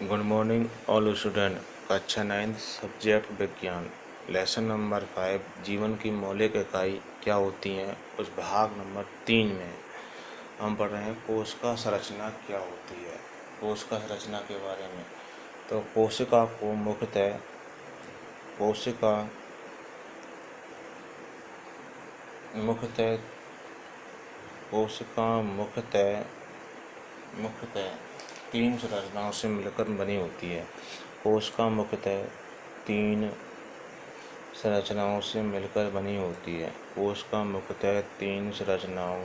Good morning all student. कक्षा 9 subject विज्ञान lesson number 5 जीवन की मौलिक इकाई क्या होती हैं उस भाग नंबर 3 में हम पढ़ रहे हैं कोशिका संरचना क्या होती है। कोशिका संरचना के बारे में तो कोशिका मुख्यतः तीन संरचनाओं से मिलकर बनी होती है। कोशिका मुख्यतः तीन संरचनाओं से मिलकर बनी होती है। कोशिका मुख्यतः तीन संरचनाओं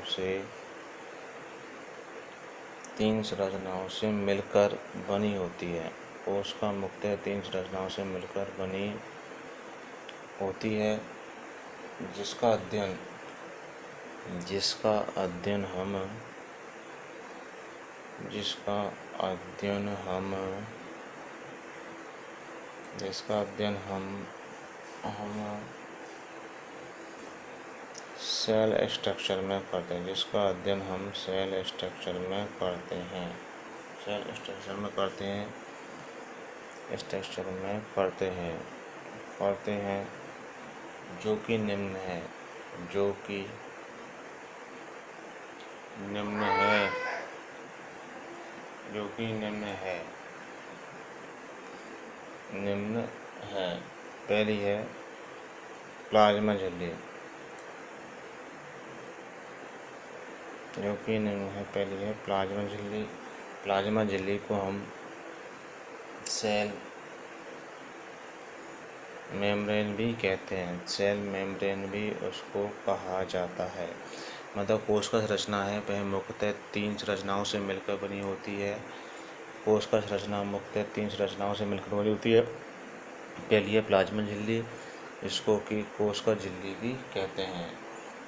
से मिलकर बनी होती है। कोशिका मुख्यतः तीन संरचनाओं से मिलकर बनी होती है जिसका अध्ययन हम सेल स्ट्रक्चर में करते हैं। सेल स्ट्रक्चर में करते हैं जो कि निम्न है। पहली है प्लाज्मा झिल्ली, प्लाज्मा झिल्ली को हम सेल मेम्ब्रेन भी कहते हैं। सेल मेम्ब्रेन भी उसको कहा जाता है। मतलब कोशिका संरचना है वह मुख्यतः तीन संरचनाओं से मिलकर बनी होती है। कोशिका संरचना मुख्यतः तीन संरचनाओं से मिलकर बनी होती है। पहली है प्लाज्मा झिल्ली, इसको कि कोशिका झिल्ली भी कहते हैं।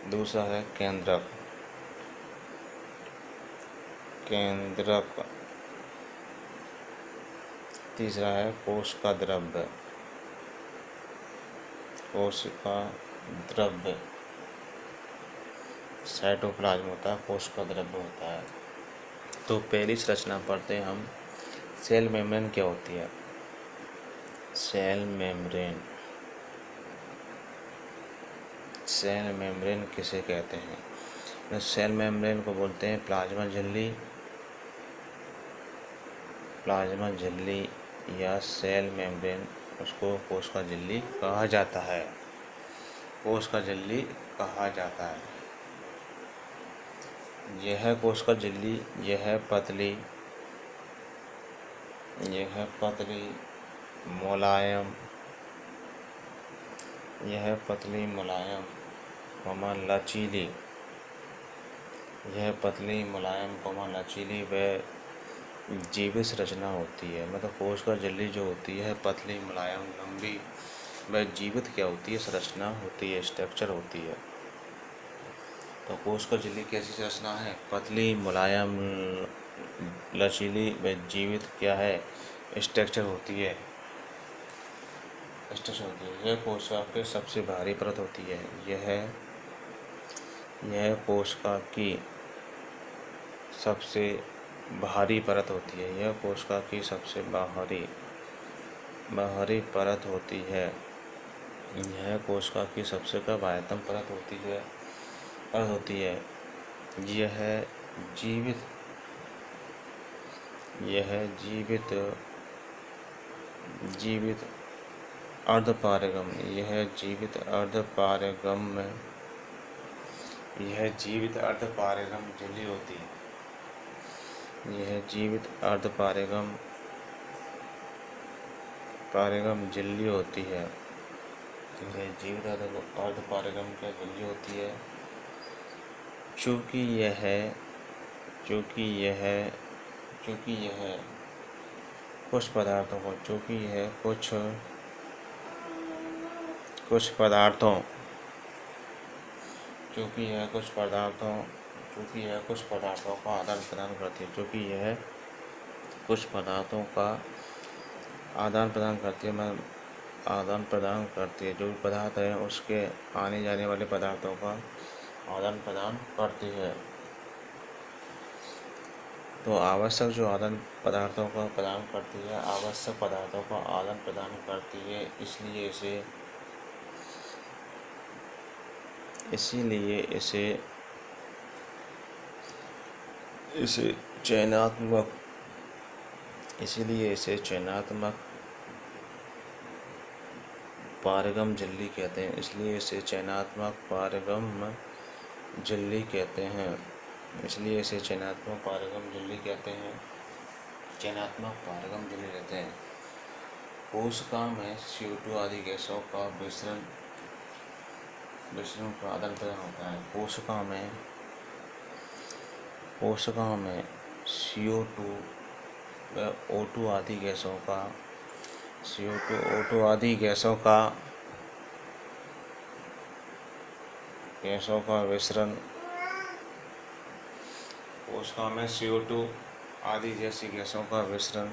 दूसरा है केंद्रक। तीसरा है कोशिका द्रव्य। साइटोप्लाज्म होता है, कोशिका द्रव्य होता है। तो पहली संरचना पढ़ते हैं हम सेल मेम्ब्रेन क्या होती है। सेल मेम्ब्रेन किसे कहते हैं? सेल मेम्ब्रेन को बोलते हैं प्लाज्मा झिल्ली या सेल मेम्ब्रेन, उसको कोशिका झिल्ली कहा जाता है। यह कोशिका झिल्ली यह पतली मुलायम लचीली व जीवित संरचना होती है। मतलब कोशिका झिल्ली जो होती है पतली मुलायम लंबी व जीवित क्या होती है? संरचना होती है, स्ट्रक्चर होती है। तो कोशिका झिल्ली कैसी संरचना है? पतली मुलायम लचीली व जीवित क्या है? स्ट्रक्चर होती है। यह कोशिका की सबसे भारी परत होती है। यह कोशिका की सबसे बाहरी परत होती है। यह कोशिका की सबसे बाहरी परत होती है। यह कोशिका की सबसे बाह्यतम परत होती है। यह जीवित अर्धपारगम झिल्ली होती है। चूँकि यह कुछ पदार्थों का आदान प्रदान करती है। जो भी पदार्थ है उसके आने जाने वाले पदार्थों का आदान प्रदान करती है। तो आवश्यक जो आदान पदार्थों का प्रदान करती है, आवश्यक पदार्थों का आदान प्रदान करती है, इसीलिए इसे चयनात्मक पारगम झिल्ली कहते हैं। इसलिए इसे चयनात्मक पारगम झिल्ली कहते हैं। चयनात्मक पारगम झिल्ली कहते हैं। कोशिका में CO2 आदि गैसों का मिश्रण का आदान प्रदान होता है। कोशिका में CO2 व O2 आदि गैसों का मिश्रण, कोशिका में CO2 आदि जैसी गैसों का मिश्रण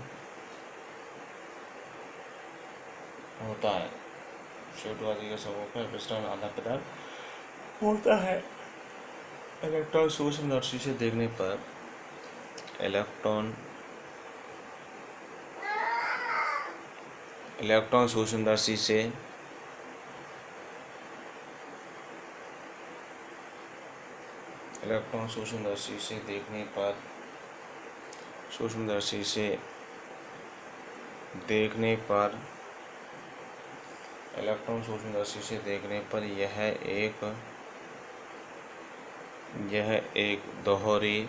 होता है। CO2 आदि गैसों का मिश्रण आदान प्रदान होता है। इलेक्ट्रॉन सूक्ष्मदर्शी से देखने पर इलेक्ट्रॉन सूक्ष्मदर्शी से देखने पर यह एक दोहरी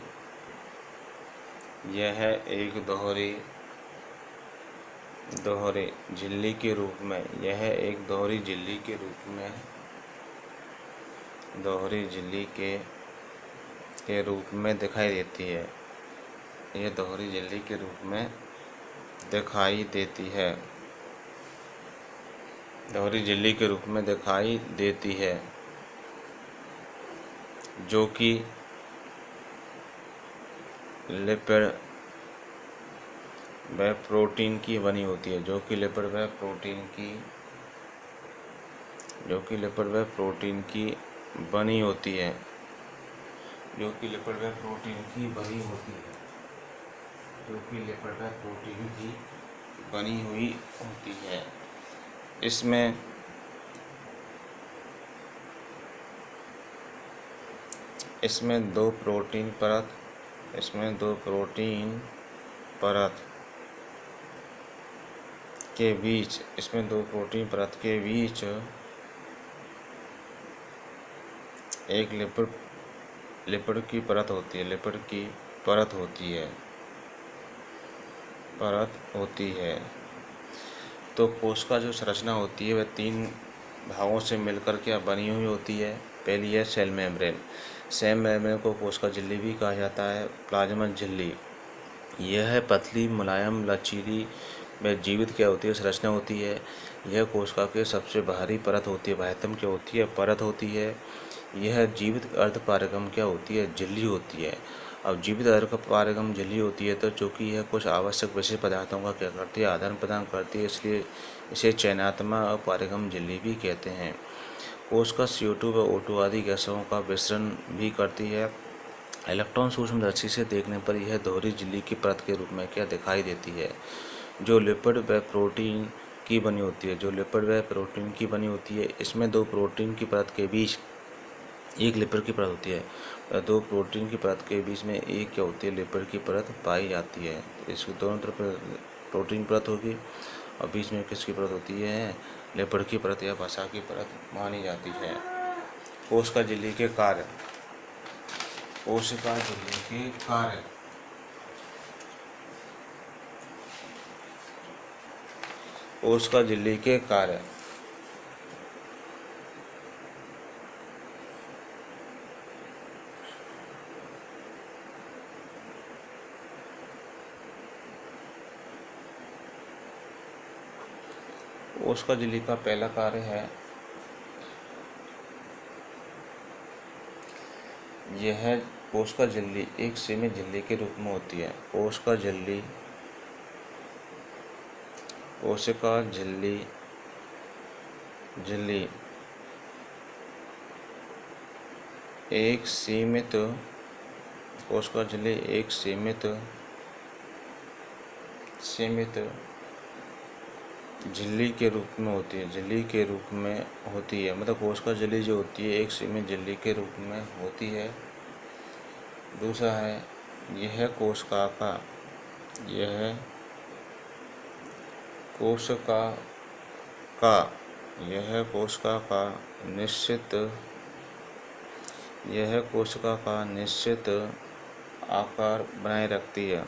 झिल्ली के रूप में दिखाई देती है। यह दोहरी झिल्ली के रूप में दिखाई देती है, जो कि लिपिड व प्रोटीन की बनी होती है। इसमें दो प्रोटीन परत के बीच एक लिपिड की परत होती है। तो कोशिका जो संरचना होती है वह 3 भागों से मिलकर के बनी हुई होती है। पहली है सेल मेम्ब्रेन को कोशिका झिल्ली भी कहा जाता है। प्लाज्मा झिल्ली, यह पतली, मुलायम, लचीली व जीवित संरचना होती है। यह कोशिका के सबसे बाहरी परत होती है। यह जीवित अर्धपारगम झिल्ली होती है। अब जीवित अर्धपारगम झिल्ली होती है तो चूँकि यह कुछ आवश्यक विशेष पदार्थों का आदान प्रदान करती है, इसलिए इसे चयनात्मक पारगम झिल्ली भी कहते हैं। कोशिका CO2 व O2 आदि गैसों का मिश्रण भी करती है। इलेक्ट्रॉन सूक्ष्मदर्शी से देखने पर यह दोहरी झिल्ली की परत के रूप में दिखाई देती है, जो लिपिड व प्रोटीन की बनी होती है। इसमें 2 प्रोटीन की परत के बीच एक लिपिड की परत होती है। 2 प्रोटीन की परत के बीच में एक लिपिड की परत पाई जाती है। इसके दोनों तरफ प्रोटीन परत होगी और बीच में किसकी परत होती है? लिपिड की परत या वसा की परत मानी जाती है। कोशिका झिल्ली के कार्य। कोशिका झिल्ली के कार्य। कोशिका झिल्ली का पहला कार्य है, यह कोशिका झिल्ली एक सीमित झिल्ली के रूप में होती है। कोशिका झिल्ली एक सीमित कोशिका झिल्ली एक सीमित झिल्ली के रूप में होती है, झिल्ली के रूप में होती है। मतलब कोशिका झिल्ली जो होती है एक सीमित झिल्ली के रूप में होती है। दूसरा है यह कोशिका का यह कोशिका का निश्चित आकार बनाए रखती है।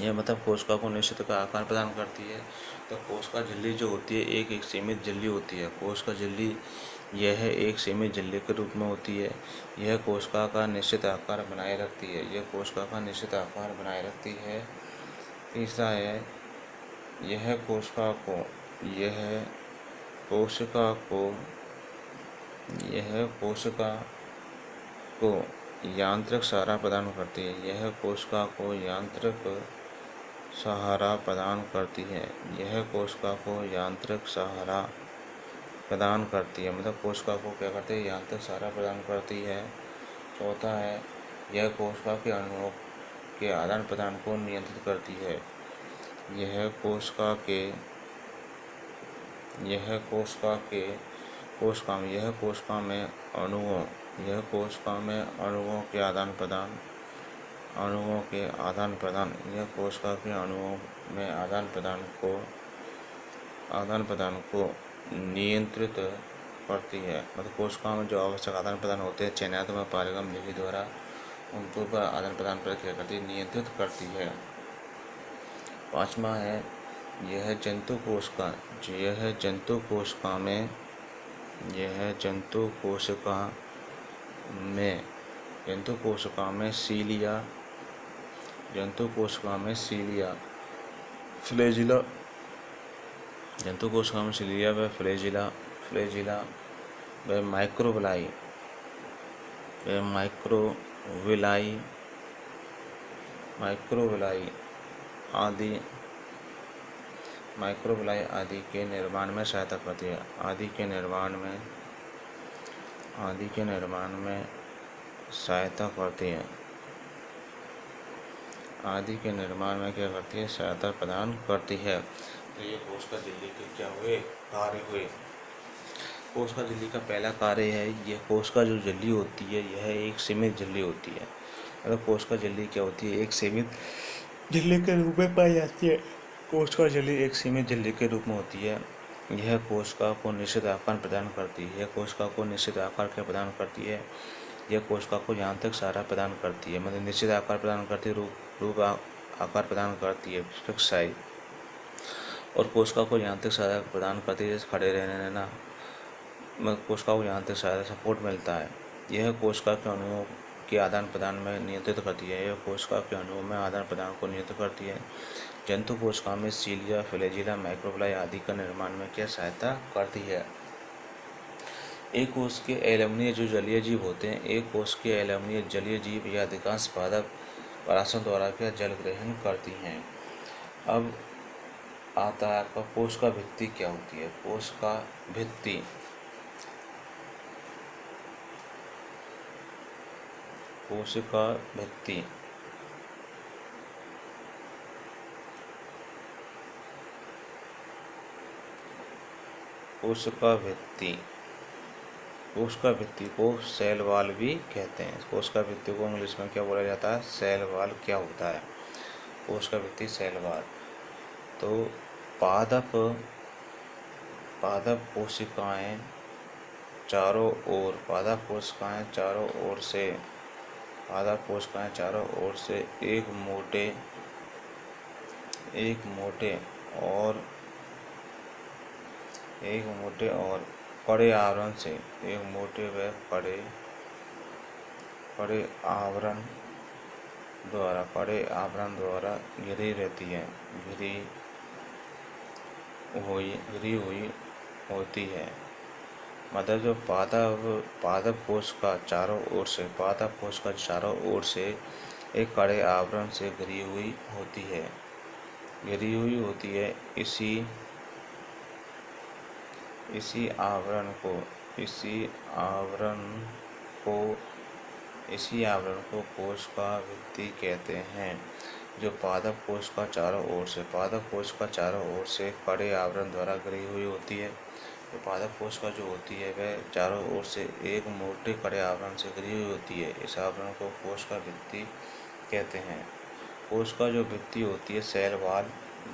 यह मतलब कोशिका को निश्चित का आकार प्रदान करती है। तो कोशिका झिल्ली जो होती है एक सीमित झिल्ली होती है। कोशिका झिल्ली यह एक सीमित झिल्ली के रूप में होती है। यह कोशिका का निश्चित आकार बनाए रखती है। यह कोशिका का निश्चित आकार बनाए रखती है। तीसरा है यह कोशिका को यांत्रिक सहारा प्रदान करती है। यह कोशिका को यांत्रिक सहारा प्रदान करती है। यह कोशिका को यांत्रिक सहारा प्रदान करती है। मतलब कोशिका को क्या करती है, यांत्रिक सहारा प्रदान करती है। चौथा है यह कोशिका के अणुओं के आदान प्रदान को नियंत्रित करती है। यह कोशिका में अणुओं के आदान प्रदान यह कोशिका के अणुओं में आदान प्रदान को नियंत्रित करती है। मतलब कोशिका में जो आवश्यक आदान प्रदान होते हैं चयनात्मक पारगम विधि द्वारा उनको पर आदान प्रदान प्रक्रिया करती है, नियंत्रित करती है। पाँचवा है यह जंतु कोशिका में सीलिया व फ्लैजिला व माइक्रोविलाई आदि के निर्माण में सहायता करती है। आदि के निर्माण में सहायता करती है। आदि के निर्माण में क्या करती है, सहायता प्रदान करती है। तो ये कोशिका झिल्ली के क्या हुए, कार्य हुए। कोशिका झिल्ली का पहला कार्य है, यह कोशिका जो झिल्ली होती है यह एक सीमित झिल्ली होती है। मतलब कोशिका झिल्ली क्या होती है, एक सीमित झिल्ली के रूप में पाई जाती है। कोशिका झिल्ली एक सीमित झिल्ली के रूप में होती है। यह कोशिका को निश्चित आकार प्रदान करती है। यह कोशिका को निश्चित आकार क्या प्रदान करती है, यह कोशिका को यांत्रिक सहारा प्रदान करती है। मतलब निश्चित आकार प्रदान करती है, रूप आकार प्रदान करती है, फिक्स साइज। और कोशिका को यांत्रिक सहारा प्रदान करती है, जैसे खड़े रहने ना, कोशिका को यांत्रिक सहारा सपोर्ट मिलता है। यह कोशिका के अणुओं के आदान प्रदान में नियंत्रित करती है। यह कोशिका के अणुओं में आदान प्रदान को नियंत्रित करती है। जंतु कोशिका में सीलिया, फ्लैजिला, माइक्रोविलाई आदि का निर्माण में क्या सहायता करती है। एक कोश के एलुमिनिय जो जलीय जीव होते हैं, एक कोश के एलुमिनिय जलीय जीव या अधिकांश पादप पराशर द्वारा क्या जल ग्रहण करती हैं। अब आता है आपका कोशिका भित्ति क्या होती है। कोशिका भित्ति कोशिका भित्ति को सेल वॉल भी कहते हैं। कोशिका भित्ति को इंग्लिश में क्या बोला जाता है, सेल वॉल क्या होता है, कोशिका भित्ति सेल वॉल। तो पादप कोशिकाएं चारों ओर से एक मोटे और कड़े आवरण से कड़े आवरण द्वारा घिरी रहती है, घिरी हुई होती है। मतलब जो पादप कोश का चारों ओर से एक कड़े आवरण से घिरी हुई होती है। इसी आवरण को इसी आवरण को कोशिका भित्ति कहते हैं, जो पादप कोशिका पादप कोशिका चारों ओर से कड़े आवरण द्वारा घिरी हुई होती है। तो पादप कोशिका जो होती है वह चारों ओर से एक मोटे कड़े आवरण से घिरी हुई होती है। इस आवरण को कोशिका भित्ति कहते हैं। कोशिका जो भित्ति होती है सेल वॉल,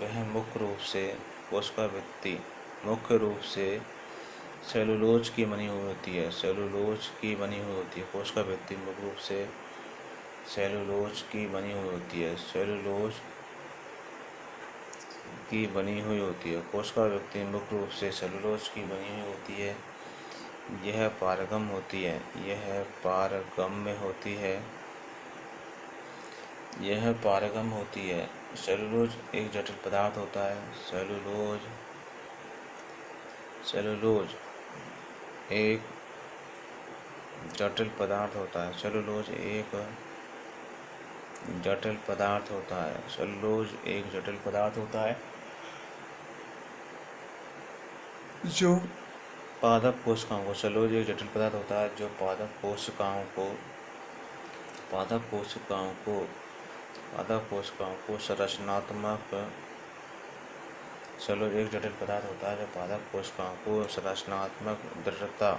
वह कोशिका भित्ति मुख्य रूप से सेलुलोज की बनी हुई होती है। कोशिका भित्ति मुख्य रूप से सेलुलोज की बनी हुई होती है। कोशिका भित्ति मुख्य रूप से सेलुलोज की बनी हुई होती है। यह पारगम होती है। सेलुलोज एक जटिल पदार्थ होता है। सेलुलोज एक जटिल पदार्थ होता है जो पादप कोशिकाओं को संरचनात्मक दृढ़ता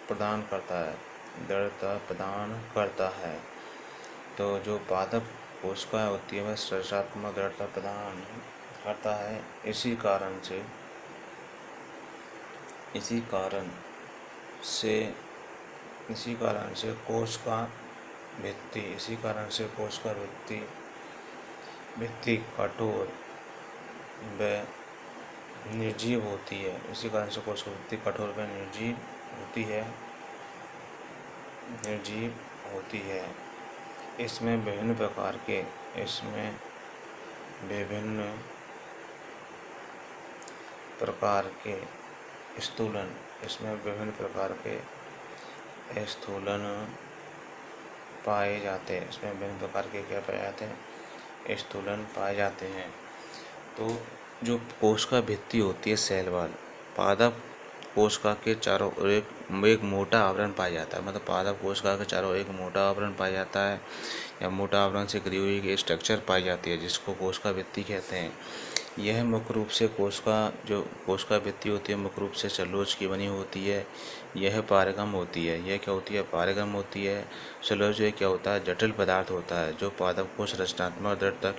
प्रदान करता है। तो जो पादप कोशिका होती है वह संरचनात्मक दृढ़ता प्रदान करता है। इसी कारण से कोशिका भित्ति कठोर व निर्जीव होती है। इसमें विभिन्न प्रकार के स्थूलन पाए जाते हैं। तो जो कोशिका भित्ति होती है सेल वॉल, पादप कोशिका के चारों ओर एक मोटा आवरण पाया जाता है। मतलब पादप कोशिका के चारों ओर एक मोटा आवरण पाया जाता है या मोटा आवरण से घिरी हुई एक स्ट्रक्चर पाई जाती है, जिसको कोशिका भित्ति कहते हैं। यह मुख्य रूप से कोशिका भित्ति होती है मुख्य रूप से सेलुलोज की बनी होती है। यह पारगम होती है। सेलुलोज क्या होता है? जटिल पदार्थ होता है जो पादप को रचनात्मक दृढ़ता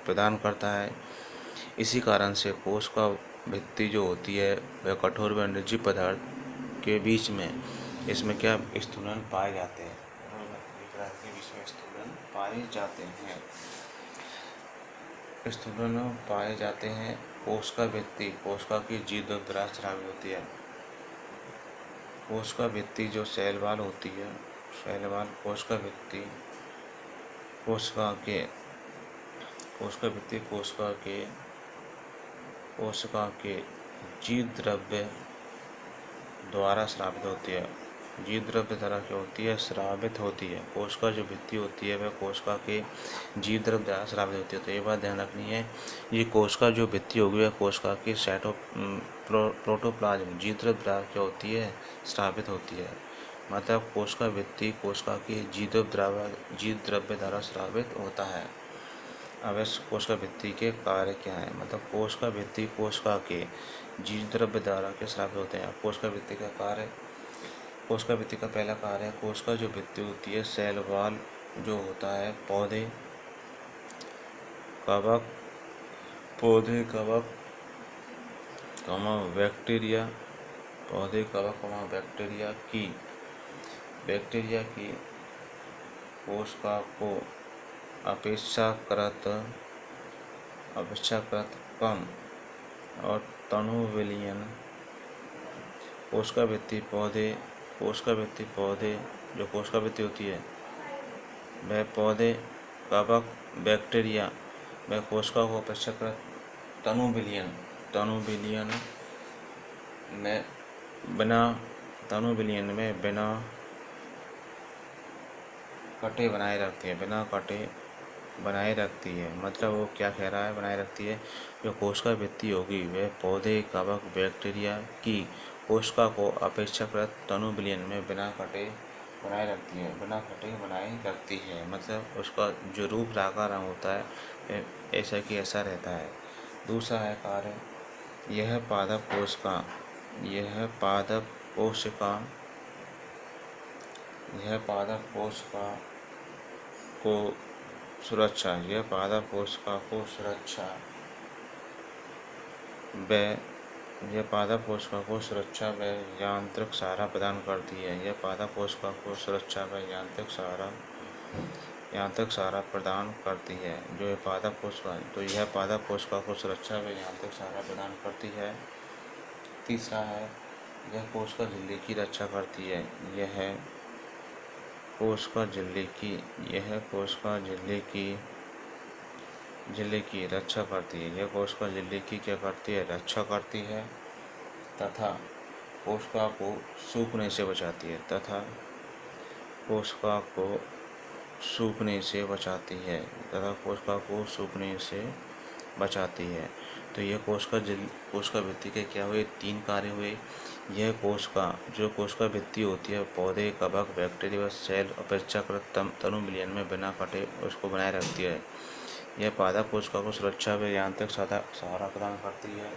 प्रदान करता है। इसी कारण से कोशिका भित्ति जो होती है वह कठोर व निर्जीव पदार्थ के बीच में इसमें क्या स्थूलन पाए जाते हैं। कोशिका भित्ति कोशिका की जीव द्वारा स्रावित होती है। कोशिका भित्ति जो सेल वॉल होती है, कोशिका भित्ति कोशिका के जीव द्रव्य द्वारा स्रावित होती है। स्रावित होती है। कोशिका जो भित्ति होती है वह कोशिका के जीव द्रव्य द्वारा स्रावित होती है। तो ये बात ध्यान रखनी है, ये कोशिका जो भित्ति होगी वह कोशिका की प्रोटोप्लाज्म जीव द्रव्य द्वारा क्या होती है? स्रावित होती है। मतलब कोशिका भित्ति कोशिका के जीव द्रव्य द्वारा स्रावित होता है। अब इस कोशिका भित्ति के कार्य क्या है? मतलब कोशिका भित्ति कोशिका के जीव द्रव्य द्वारा के स्रावित होते हैं। कोशिका भित्ति का कार्य, कोशिका भित्ति का पहला कार्य है, कोशिका जो भित्ति होती है सेल वॉल जो होता है पौधे कवक बैक्टीरिया की कोशिका को अपेक्षाकृत कम और तनु विलयन कोशिका भित्ति पौधे जो कोशिका भित्ति होती है वह पौधे कवक बैक्टीरिया वह कोशिका को अपेक्षाकृत तनु विलयन में बिना कटे बनाए रखते हैं। बनाए रखती है। मतलब वो क्या कह रहा है, बनाए रखती है। जो कोशिका भित्ति होगी वह पौधे, कवक, बैक्टीरिया की कोशिका को अपेक्षाकृत तनु विलयन में बिना कटे बनाए रखती है, बिना कटे बनाए रखती है। मतलब उसका जो रूप रागा रंग होता है ऐसा कि ऐसा रहता है। दूसरा है कार्य, यह पादप कोशिका यह पादप कोशिका यह पादप कोशिका को सुरक्षा यह पादप कोशिका को सुरक्षा व यह पादप कोशिका को सुरक्षा व यांत्रिक सहारा प्रदान करती है। यह पादप कोशिका को सुरक्षा व यांत्रिक सहारा प्रदान करती है। जो ये पादप कोशिका तो यह पादप कोशिका को सुरक्षा व यांत्रिक सहारा प्रदान करती है। तीसरा है, यह कोशिका झिल्ली की रक्षा करती है। यह कोशिका झिल्ली की रक्षा करती है। यह कोशिका झिल्ली की क्या करती है, रक्षा करती है तथा कोशिका को सूखने से बचाती है तो यह कोशिका भित्ति के क्या हुए, 3 कार्य हुए। यह कोशिका भित्ति होती है पौधे, कवक, बैक्टीरिया व सेल अपेक्षाकृत तनु विलयन में बिना कटे उसको बनाए रखती है। यह पादप कोशिका को सुरक्षा व यांत्रिक सहारा प्रदान करती है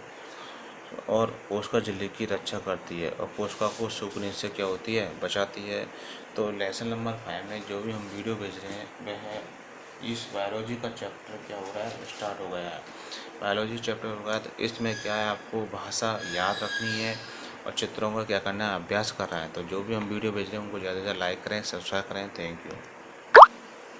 और कोशिका झिल्ली की रक्षा करती है और कोशिका को सूखने से क्या होती है, बचाती है। तो लेसन नंबर 5 में जो भी हम वीडियो भेज रहे हैं वह इस बायोलॉजी का चैप्टर क्या हो रहा है, स्टार्ट हो गया है। बायोलॉजी चैप्टर हो गया तो इसमें क्या है, आपको भाषा याद रखनी है और चित्रों का क्या करना है, अभ्यास कर रहा है। तो जो भी हम वीडियो भेज रहे हैं उनको ज़्यादा से ज़्यादा लाइक करें, सब्सक्राइब करें। Thank you.